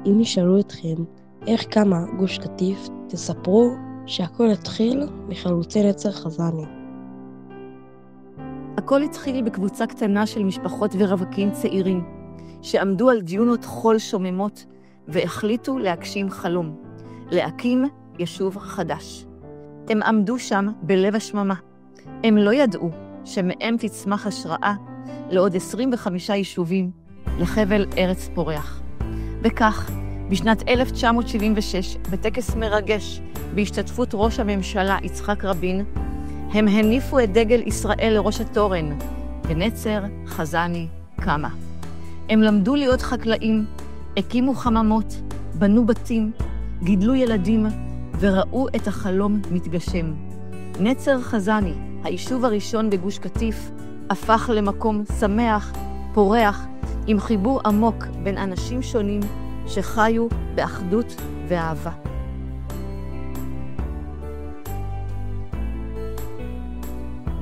אם ישאלו אתכם איך קמה גוש קטיף, תספרו שהכל התחיל מחלוצי נצר חזני. הכל התחיל בקבוצה קטנה של משפחות ורווקים צעירים, שעמדו על דיונות חול שוממות והחליטו להגשים חלום, להקים יישוב חדש. הם עמדו שם בלב השממה. הם לא ידעו שמהם תצמח השראה לעוד 25 יישובים לחבל ארץ פורח. וכך, בשנת 1976, בטקס מרגש בהשתתפות ראש הממשלה יצחק רבין, הם הניפו את דגל ישראל לראש התורן, ונצר חזני קמה. הם למדו להיות חקלאים, הקימו חממות, בנו בתים, גידלו ילדים, וראו את החלום מתגשם. נצר חזני, היישוב הראשון בגוש קטיף, הפך למקום שמח, פורח, עם חיבור עמוק בין אנשים שונים שחיו באחדות ואהבה.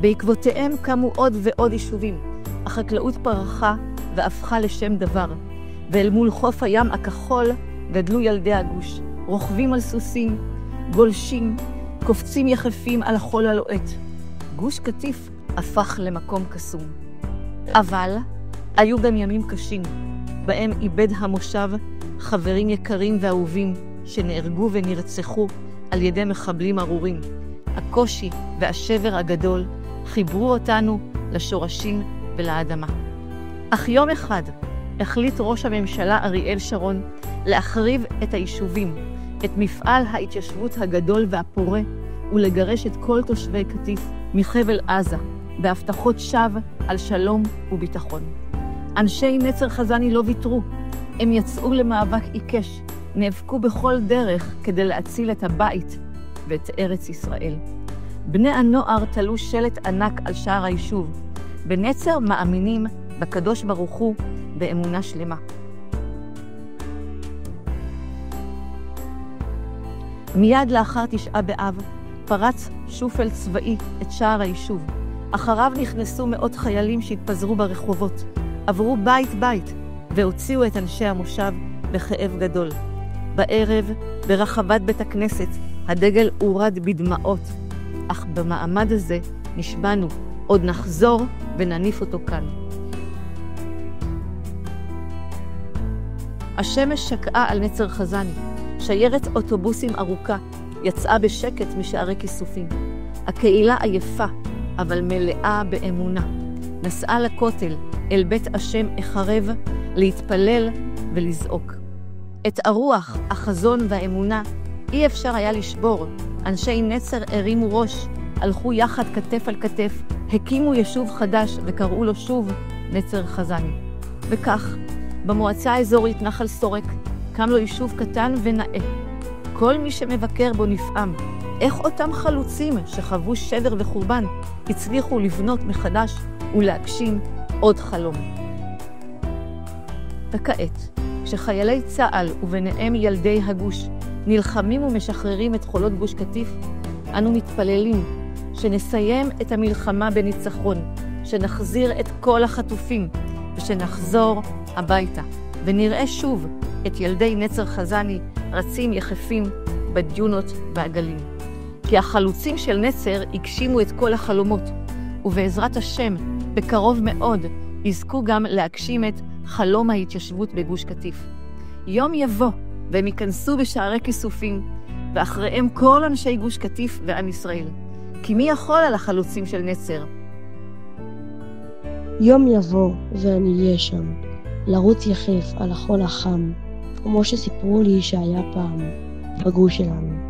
בעקבותיהם קמו עוד ועוד יישובים. החקלאות פרחה והפכה לשם דבר, ואל מול חוף הים הכחול גדלו ילדי הגוש, רוכבים על סוסים, גולשים, קופצים יחפים על החול הלוהט. גוש קטיף הפך למקום קסום. אבל היו גם ימים קשים, בהם איבד המושב חברים יקרים ואהובים שנהרגו ונרצחו על ידי מחבלים ארורים. הקושי והשבר הגדול חיברו אותנו לשורשים ולאדמה. אך יום אחד החליט ראש הממשלה אריאל שרון להחריב את היישובים, את מפעל ההתיישבות הגדול והפורה, ולגרש את כל תושבי קטיף מחבל עזה, בהבטחות שווא על שלום וביטחון. אנשי נצר חזני לא ויתרו, הם יצאו למאבק עיקש, נאבקו בכל דרך כדי להציל את הבית ואת ארץ ישראל. בני הנוער תלו שלט ענק על שער היישוב. בנצר מאמינים בקדוש ברוך הוא באמונה שלמה. מיד לאחר תשעה באב פרץ שופל צבאי את שער היישוב. אחריו נכנסו מאות חיילים שהתפזרו ברחובות, עברו בית בית והוציאו את אנשי המושב בכאב גדול. בערב ברחבת בית הכנסת הדגל הורד בדמעות, אך במעמד הזה נשבענו, עוד נחזור ונניף אותו כאן. השמש שקעה על נצר חזני. שיירת אוטובוסים ארוכה יצאה בשקט משערי כיסופים. הקהילה עייפה, אבל מלאה באמונה. נסעה לכותל, אל בית השם החרב, להתפלל ולזעוק. את הרוח, החזון והאמונה אי אפשר היה לשבור. אנשי נצר הרימו ראש, הלכו יחד כתף על כתף, הקימו יישוב חדש וקראו לו שוב נצר חזני. וכך, במועצה האזורית נחל סורק, קם לו יישוב קטן ונאה. כל מי שמבקר בו נפעם. איך אותם חלוצים שחוו שבר וחורבן הצליחו לבנות מחדש ולהגשים עוד חלום. וכעת, כשחיילי צה"ל וביניהם ילדי הגוש נלחמים ומשחררים את חולות גוש קטיף, אנו מתפללים שנסיים את המלחמה בניצחון, שנחזיר את כל החטופים ושנחזור הביתה, ונראה שוב את ילדי נצר חזני רצים יחפים בדיונות והגלים. כי החלוצים של נצר הגשימו את כל החלומות, ובעזרת השם, בקרוב מאוד, יזכו גם להגשים את חלום ההתיישבות בגוש קטיף. יום יבוא, והם ייכנסו בשערי כיסופים, ואחריהם כל אנשי גוש קטיף ועם ישראל. כי מי יכול על החלוצים של נצר? יום יבוא ואני אהיה שם, לרוץ יחף על החול החם, כמו שסיפרו לי שהיה פעם בגוש שלנו.